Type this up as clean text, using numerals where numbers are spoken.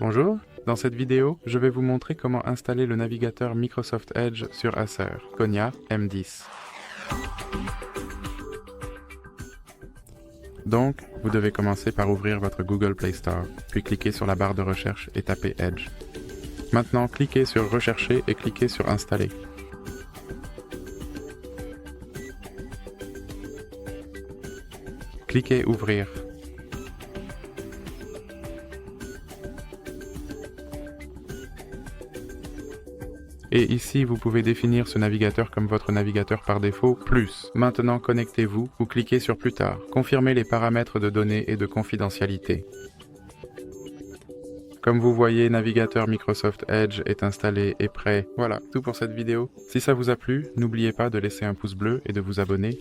Bonjour, dans cette vidéo, je vais vous montrer comment installer le navigateur Microsoft Edge sur Acer, Konya M10. Donc, vous devez commencer par ouvrir votre Google Play Store, puis cliquer sur la barre de recherche et taper Edge. Maintenant, cliquez sur Rechercher et cliquez sur Installer. Cliquez Ouvrir. Et ici, vous pouvez définir ce navigateur comme votre navigateur par défaut, plus. Maintenant, connectez-vous ou cliquez sur Plus tard. Confirmez les paramètres de données et de confidentialité. Comme vous voyez, navigateur Microsoft Edge est installé et prêt. Voilà, tout pour cette vidéo. Si ça vous a plu, n'oubliez pas de laisser un pouce bleu et de vous abonner.